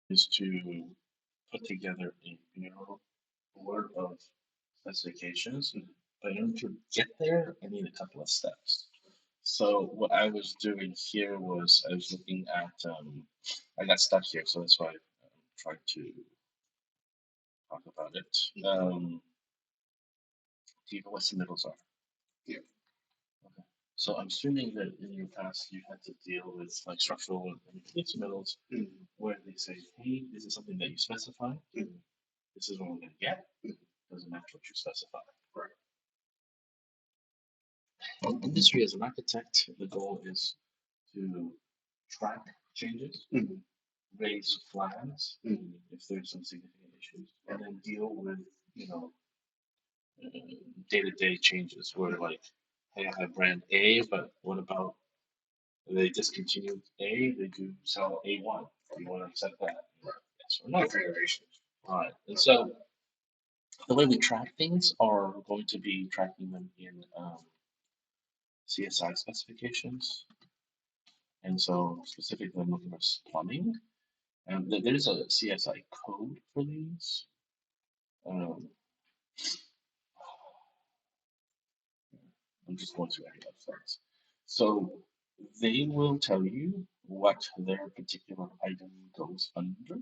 is to put together a board of specifications. But in order to get there, I need a couple of steps. So what I was doing here was I was looking at, I got stuck here, so that's why I'm trying to talk about it. Do you know what submittals are? Yeah. Okay. So I'm assuming that in your past you had to deal with like structural and complete submittals where they say, hey, this is something that you specify. This is what we're going to get. Doesn't match what you specify. Right. In industry as an architect, the goal is to track changes, raise flags if there's some significant issues, and then deal with, you know, day-to-day changes where like, hey, I have brand A, but what about they discontinued A, they do sell A1. Do you want to accept that? Right. Yes or no? Configurations. Right. And so the way we track things are going to be tracking them in CSI specifications. And so specifically I'm looking for plumbing. And there's a CSI code for these. Um, I'm just going to any websites. So they will tell you what their particular item goes under.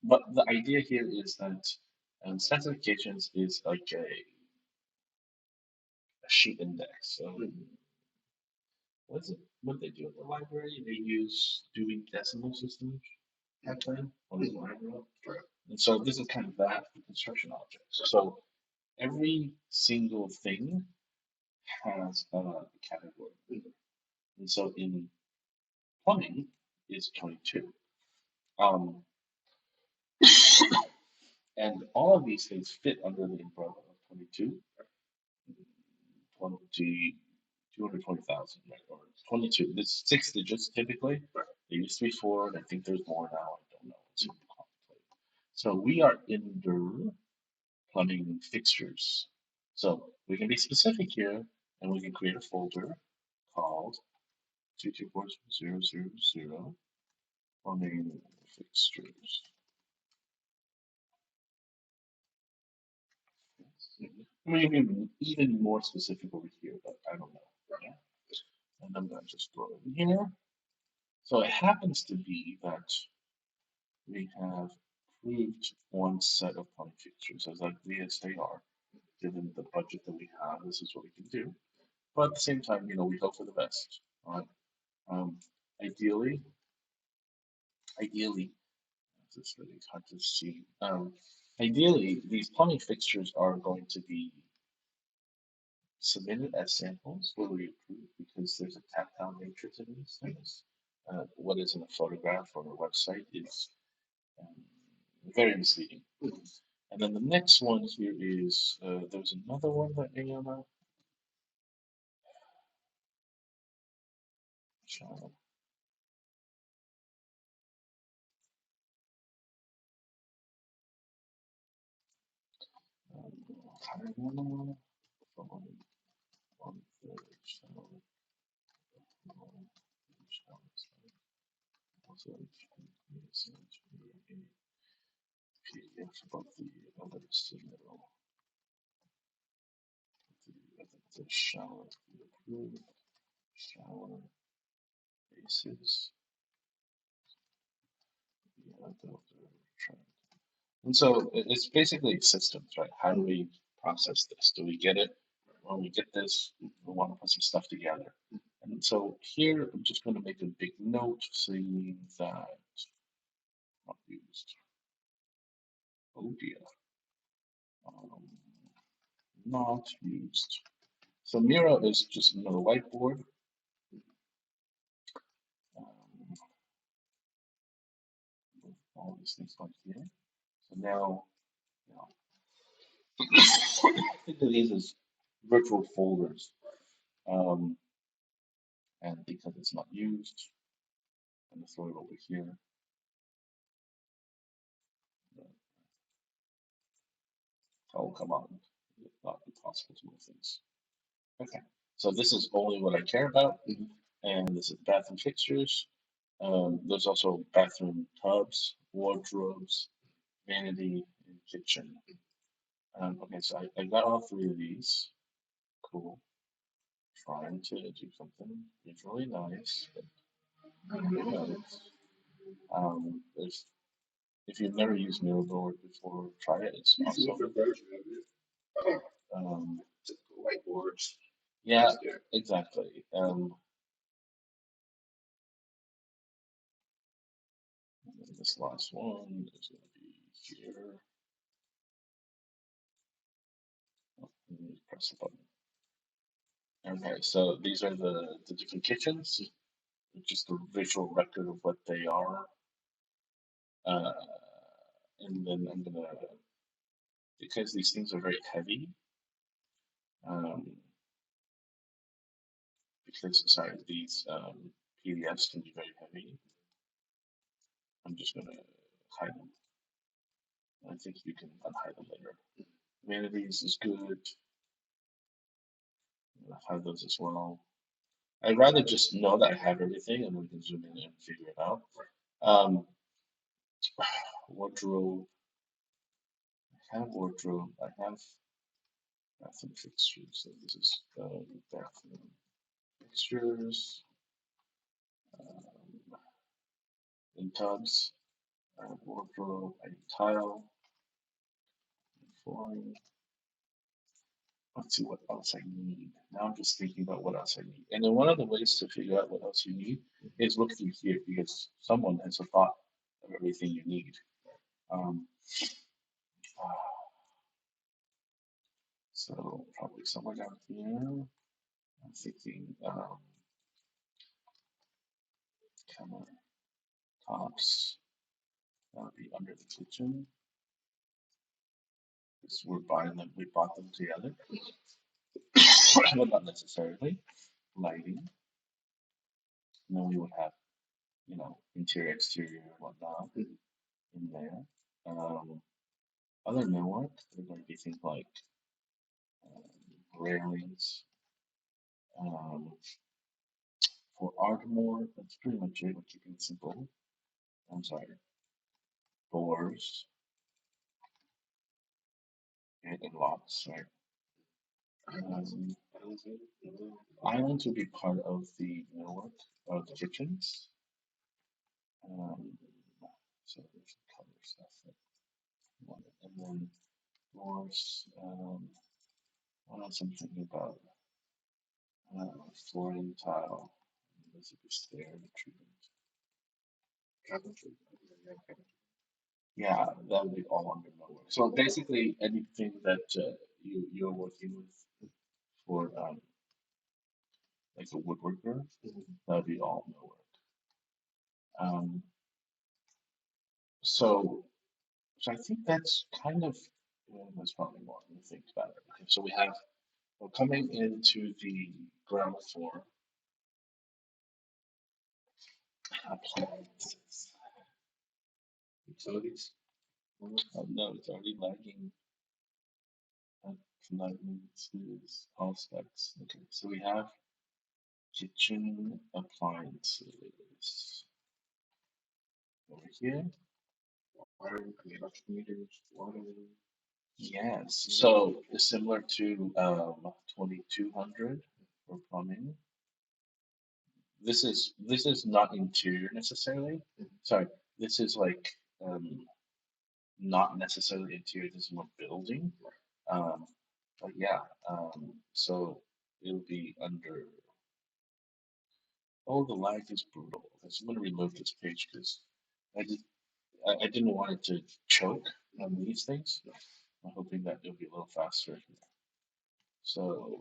But the idea here is that specifications is like a sheet index. So what's it? What they do at the library? They use Dewey Decimal System back then when the library. And so this is kind of that for construction objects. So every single thing has a category. And so in plumbing is 22. Um, and all of these things fit under the umbrella of 22, 20, 220,000, right? Or 22. This 6 digits typically. There used to be 4, and I think there's more now. I don't know. It's super complicated. So we are under plumbing fixtures. So we can be specific here, and we can create a folder called 224.0.0.0 plumbing fixtures. I mean, you can be even more specific over here, but I don't know. Yeah. And I'm gonna just throw it in here. So it happens to be that we have approved one set of plumbing fixtures as ugly as they are, given the budget that we have. This is what we can do. But at the same time, we hope for the best. Right? Um, ideally, ideally, this is really hard to see. Ideally, these plumbing fixtures are going to be submitted as samples where we approve because there's a tactile nature to these things. What is in a photograph or a website is um, very misleading. And then the next one here is there's another one that Ayana shall Carolina from on the channel. Also, PDF about the other signal, the shower, the approved shower basis, the other trend. And so it's basically systems, right? How do we process this? Do we get it? When we get this, we want to put some stuff together. And so here, I'm just going to make a big note saying that not used. Oh dear. Um, not used. So Mira is just another whiteboard. Um, with all these things like here. So now, think of these as virtual folders. Um, and because it's not used, I'm going to throw it over here. That will come out. It's not possible to move things. Okay, so this is only what I care about, and this is bathroom fixtures. There's also bathroom tubs, wardrobes, vanity, and kitchen. Okay, so I got all three of these. Cool. Trying to do something visually nice, but who knows? There's if you've never used Miraboard before, try it. It's awesome. Um, Whiteboards. yeah, exactly. This last one is going to be here. Oh, let me press the button. Okay, so these are the different kitchens, just a visual record of what they are. Uh, and then I'm gonna, because these things are very heavy, um, because, sorry, these PDFs can be very heavy, I'm just gonna hide them. I think you can unhide them later. Vanities is good. I'm gonna hide those as well. I'd rather just know that I have everything and we can zoom in and figure it out. Um, wardrobe. I have wardrobe. I have bathroom fixtures. So this is bathroom fixtures um, in tubs. I have wardrobe. I have tile, flooring. Let's see what else I need. Now I'm just thinking about what else I need. And then one of the ways to figure out what else you need is look through here because someone has a thought of everything you need. Um, so probably somewhere down here. I'm thinking countertops. That would be under the kitchen. Because we're buying them, we bought them together. Well, not necessarily. Lighting. And then we would have, interior, exterior, and whatnot in there. Other millwork, there are going to be things like railings. Um, for Ardmore, that's pretty much it. We're keeping it simple. I'm sorry. Doors and locks, right? Um, islands would be part of the millwork of the kitchens. Um, so there's some color stuff that you want. And then doors. What else I'm thinking about? Flooring tile. This would be stair treatment. Cabinetry. Yeah, that would be all under millwork. So basically, anything that you're working with for like a woodworker, that would be all millwork. Um, so so I think that's kind of that's probably more. Let me think about it. Okay, so we're coming into the ground floor appliances. Utilities. Oh no, it's already lagging. Appliances, all specs. Okay, so we have kitchen appliances over here. Water, electric meters, water. Yes, so similar to 2200 for plumbing. This is not interior necessarily. Sorry, this is like not necessarily interior. This is more building. Um, but yeah, so it'll be under. Oh, the lag is brutal. Okay, so I'm gonna remove this page because I just I didn't want it to choke on these things. I'm hoping that it'll be a little faster here. So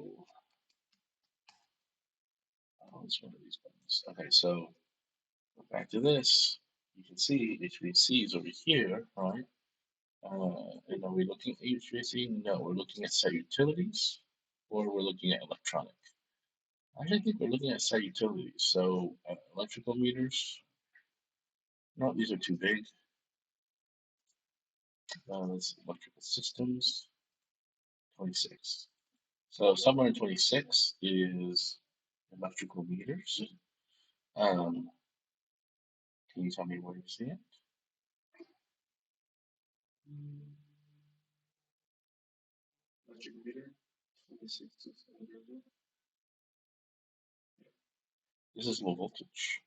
it's one of these buttons. Okay, so back to this. You can see HVAC is over here, right? And are we looking at HVAC? No, we're looking at site utilities, or we're looking at electronic. I actually think we're looking at site utilities. So electrical meters. No, these are too big. Let's see, electrical systems. 26. So somewhere in 26 is electrical meters. Um, Can you tell me where you see it? What's your computer? This is low voltage,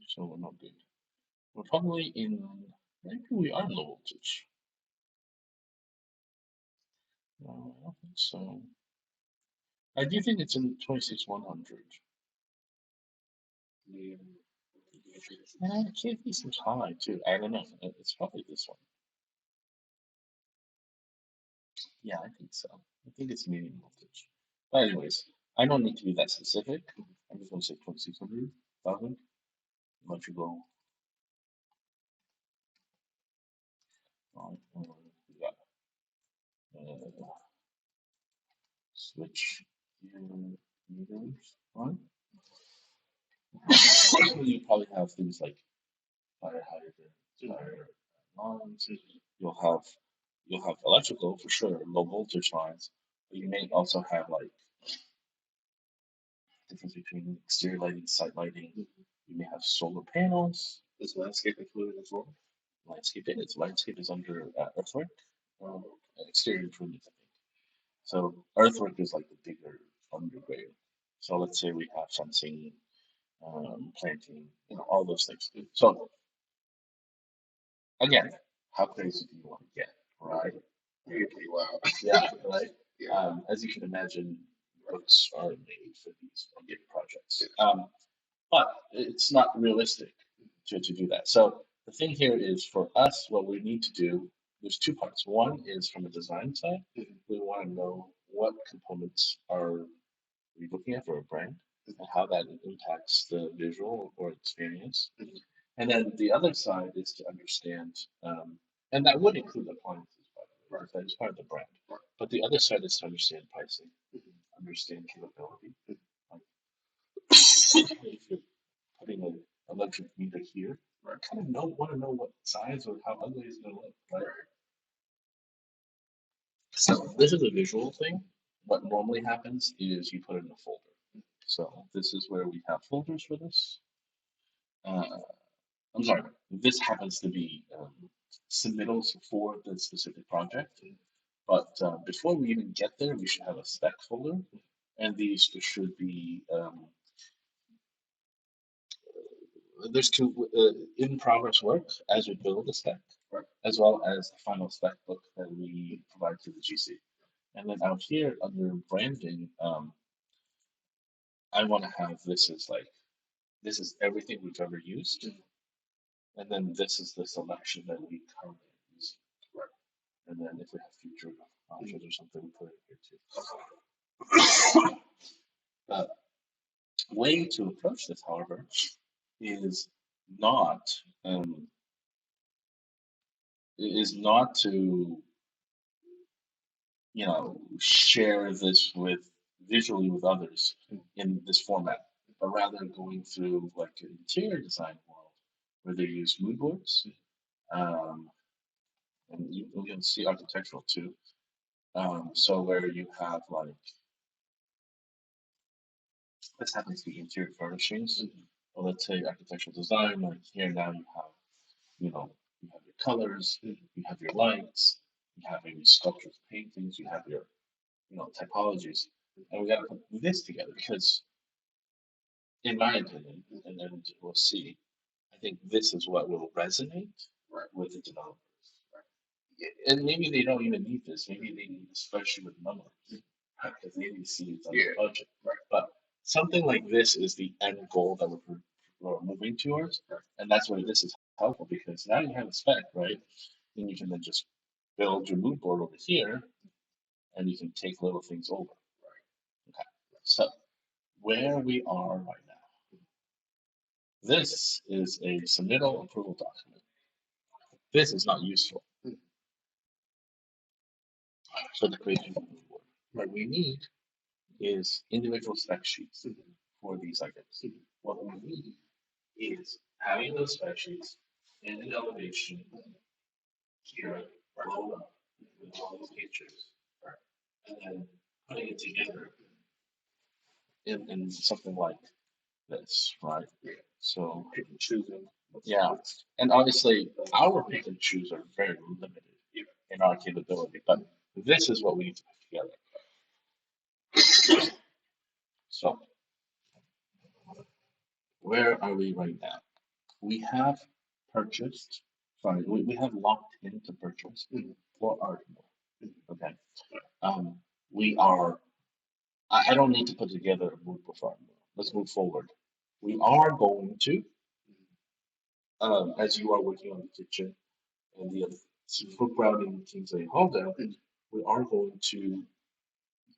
so we're not good. We're probably in, maybe we are low voltage. No, I don't think so. I do think it's in 26100. Yeah. And KV seems high too. I don't know. It's probably this one. Yeah, I think so. I think it's medium voltage. But anyways, I don't need to be that specific. I'm just gonna say 2600,000. Let you go. We got switch meters on. You probably have things like fire hydrants, fire alarms. You'll have electrical for sure, low voltage lines, but you may also have like difference between exterior lighting, site lighting. You may have solar panels. Is landscape included as well? Landscape is under earthwork, exterior improvements, I think. So earthwork is like the bigger undergrade. So let's say we have fencing, planting, all those things. So again, how crazy do you want to get, right? Pretty wild. Yeah, right. Yeah. As you can imagine, roads are made for these big projects. But it's not realistic to do that. So the thing here is for us, what we need to do, there's two parts. One is from a design side, we want to know what components are we looking at for a brand and how that impacts the visual or experience. And then the other side is to understand, and that would include appliances, by the way, right? That is part of the brand. But the other side is to understand pricing, understand capability. Like, if you're putting an electric meter here, I kind of want to know what size or how ugly it's going to look, right? So this is a visual thing. What normally happens is you put it in a folder. So this is where we have folders for this. Uh, I'm sorry, this happens to be submittals for the specific project. But before we even get there, we should have a spec folder, and these should be there's two in progress work as we build the spec, right, as well as the final spec book that we provide to the GC. And then out here under branding, I want to have this as like this is everything we've ever used, and then this is the selection that we currently use, right? And then if we have future options or something, we put it here too. The way to approach this, however, is not um, to share this with visually with others in this format, but rather going through like an interior design world where they use mood boards, um, and you can see architectural too. So where you have like this happens to be interior furnishings, or let's say architectural design. Like here now you know you have your colors, you have your lights, you have maybe sculptures, paintings, you have your typologies, and we got to put this together because, in my opinion, and then we'll see, I think this is what will resonate with the developers. And maybe they don't even need this. Maybe they need a spreadsheet with numbers because they need to see it's on the budget. But something like this is the end goal that we're moving towards, and that's where this is helpful because now you have a spec, right? And you can then just build your mood board over here, and you can take little things over. Okay. So where we are right now, this is a submittal approval document. This is not useful for the creation of the mood board. What we need is individual spec sheets for these items. What we need is having those spec sheets in an elevation here, rolled up with all these pictures, and then putting it together in something like this, right? So choosing Yeah, and obviously our pick and choose are very limited in our capability, but this is what we need to put together. So where are we right now? We have purchased, sorry, we have locked in to purchase for Ardmore. Okay. Um, we are, I don't need to put together a move for Ardmore. Let's move forward. We are going to, as you are working on the kitchen and the food routing and things that you hold down, we are going to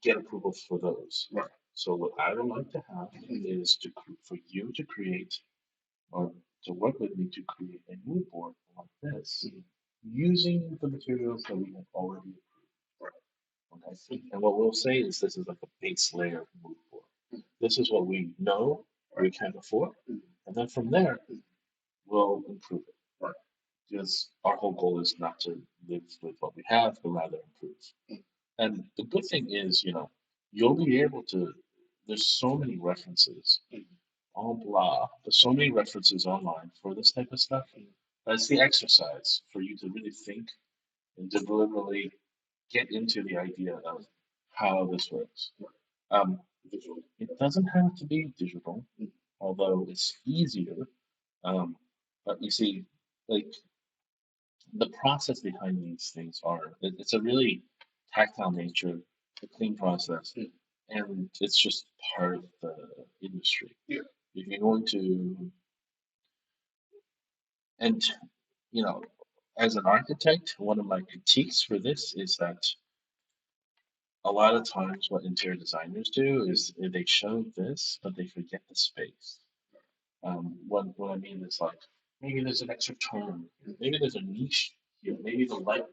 get approval for those. Right. So what I would like to have is for you to create or to work with me to create a mood board like this using the materials that we have already approved. Okay. And what we'll say is this is like a base layer mood board. This is what we know we can afford. And then from there, we'll improve it. Right. Because our whole goal is not to live with what we have, but rather improve. And the good thing is, you'll be able to, there's so many references, all blah, there's so many references online for this type of stuff. That's the exercise for you to really think and deliberately get into the idea of how this works. Um, it doesn't have to be digital, although it's easier. But you see, like the process behind these things it's a really tactile nature, a clean process, and it's just part of the industry. Yeah. If you're going to, and you know, as an architect, one of my critiques for this is that a lot of times what interior designers do is they show this, but they forget the space. What I mean is like maybe there's an extra turn, maybe there's a niche here, maybe the light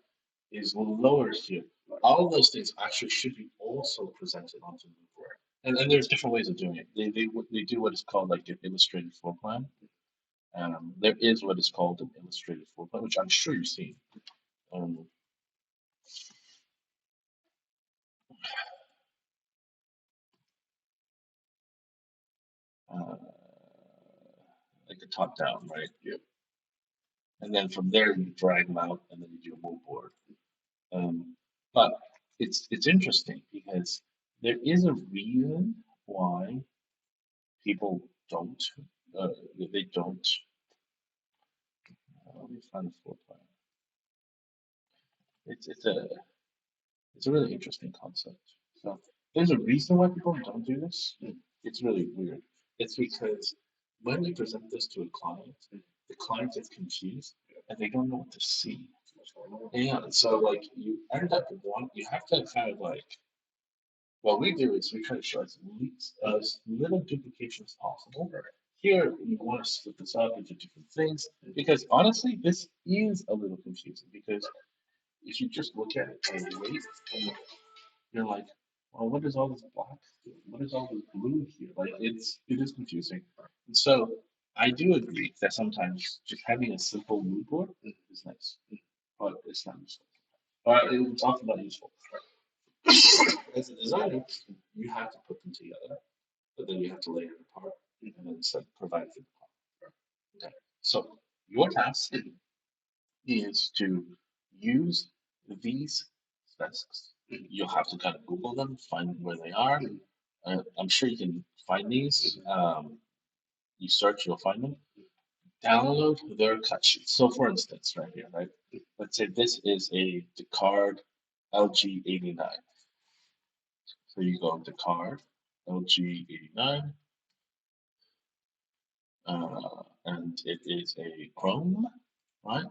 is lower here. All of those things actually should be also presented onto the board. And there's different ways of doing it. They do what is called like an illustrated floor plan. There is what is called an illustrated floor plan, which I'm sure you've seen. Um, uh, like the top down, right? Yep. And then from there you drag them out, and then you do a mood board. But it's interesting because there is a reason why people don't uh, they don't. Let me find the floor plan. It's it's a it's a really interesting concept. So there's a reason why people don't do this. It's really weird. It's because when you present this to a client, the client gets confused and they don't know what to see. And so like you end up you have to kind of like what we do is we try to show as little duplication as possible. Here you want to split this up into different things because honestly this is a little confusing because if you just look at it and wait, you're like, well, what is all this black do? What is all this blue here? Like it is confusing. And so I do agree that sometimes just having a simple mood board is nice, but it's not useful. It's often not useful. As a designer, you have to put them together, but then you have to layer it apart and then provide for the part. Okay. So your task is to use these specs. You'll have to kind of Google them, find where they are. I'm sure you can find these. You search, you'll find them. Download their cut sheets. So, for instance, right here, right? Let's say this is a Descartes LG89. So you go Descartes LG89, and it is a Chrome, right?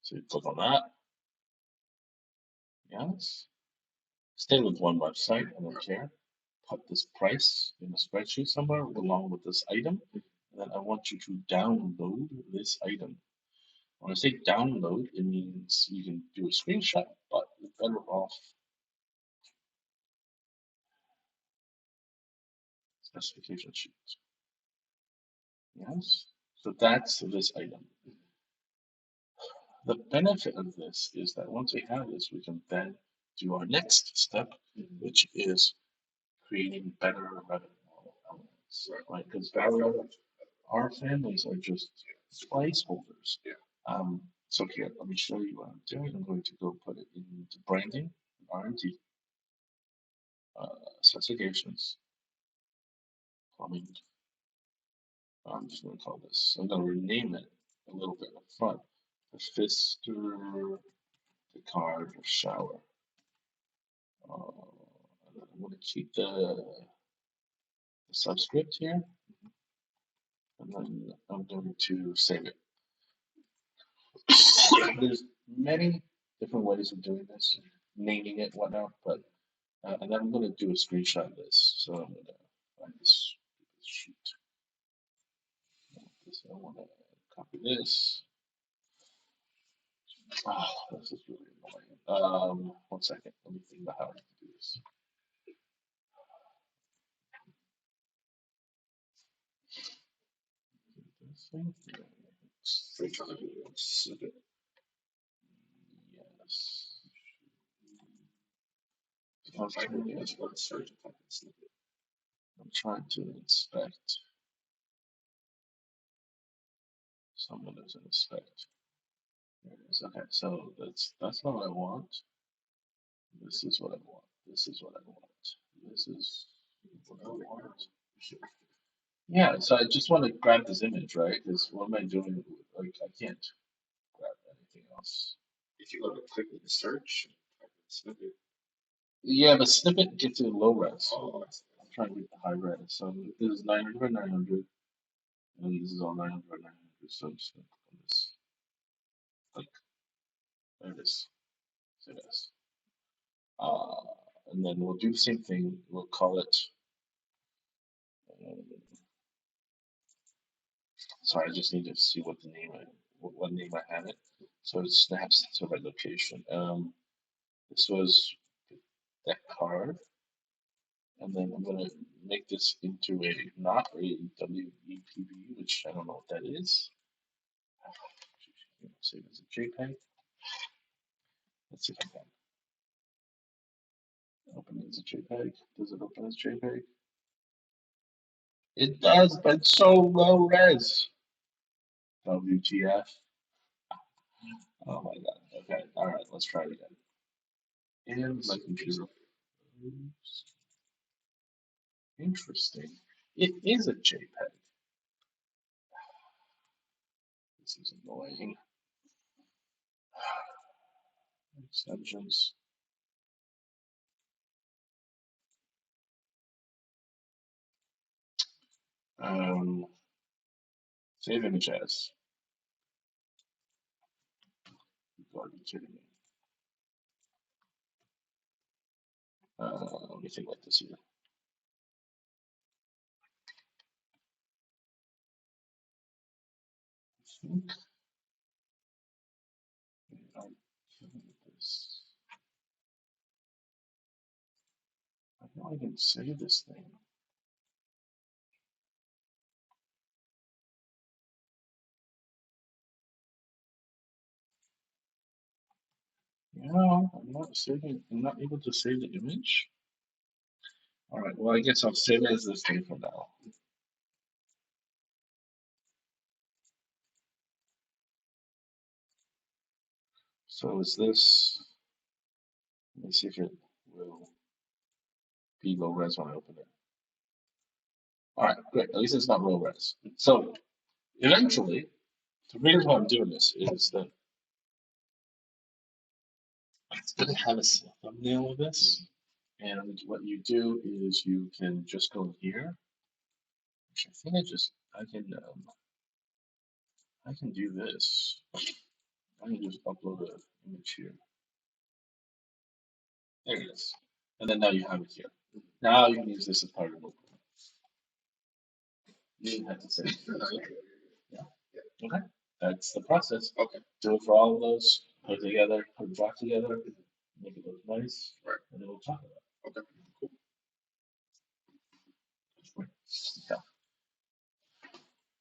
So you click on that. Yes. Stay with one website, I don't care. Put this price in a spreadsheet somewhere along with this item. And then I want you to download this item. When I say download, it means you can do a screenshot, but you're better off specification sheet. Yes. So that's this item. The benefit of this is that once we have this, we can then do our next step, which is creating better revenue model elements, right? Because our families are just placeholders. Yeah. So here, let me show you what I'm doing. I'm going to go put it into branding, R&D, specifications, plumbing. I'm just going to call this. I'm going to rename it a little bit up front. The Pfister, the card, or shower. And then I'm going to keep the subscript here, and then I'm going to save it. There's many different ways of doing this, naming it, whatnot, but and then I'm going to do a screenshot of this. So I'm going to find this sheet. I want to copy this. This is really annoying. 1 second. Let me think about how I can do this. This thing? Yes. I'm trying to inspect. Someone doesn't inspect. There it is. Okay, so that's not what I want. This is what I want. This is what I want. This is what I want. Yeah, so I just want to grab this image, right? Because what am I doing? Like, I can't grab anything else. If you go to quickly to search, snippet. Yeah, but snippet gets to low res. Oh, I'm trying to get the high res. So this is 900 by 900, and this is all 900 by 900. So I'm just going to click on this. Like, there it is. Say this. And then we'll do the same thing. We'll call it. Sorry, I just need to see what the name what name I have it. So it snaps to my location. This was that card, and then I'm gonna make this into a not a WEPB, which I don't know what that is. Save as a JPEG. Let's see if I can open it as a JPEG. Does it open as JPEG? It does, but it's so low res. WTF. Oh my god. Okay. All right. Let's try it again. And my computer. Oops. Interesting. It is a JPEG. This is annoying. Extensions. Save image as. You gotta be kidding me. Let me think like this here. I think I this. I know I can save this thing. Yeah, I'm not saving. I'm not able to save the image. All right. Well, I guess I'll save it as this thing for now. So is this? Let me see if it will be low res when I open it. All right, great. At least it's not low res. So eventually, the reason why I'm doing this is that it's going to have a thumbnail of this. And what you do is you can just go here. Which I think I can do this. I can just upload an image here. There it is. And then now you have it here. Now you can use this as part of the notebook. You didn't have to say it. Yeah. Okay. That's the process. Okay. Do it for all of those. Put it together. Put it back together. Make it look nice. Right. And then we'll talk about it. Okay. Cool. Yeah.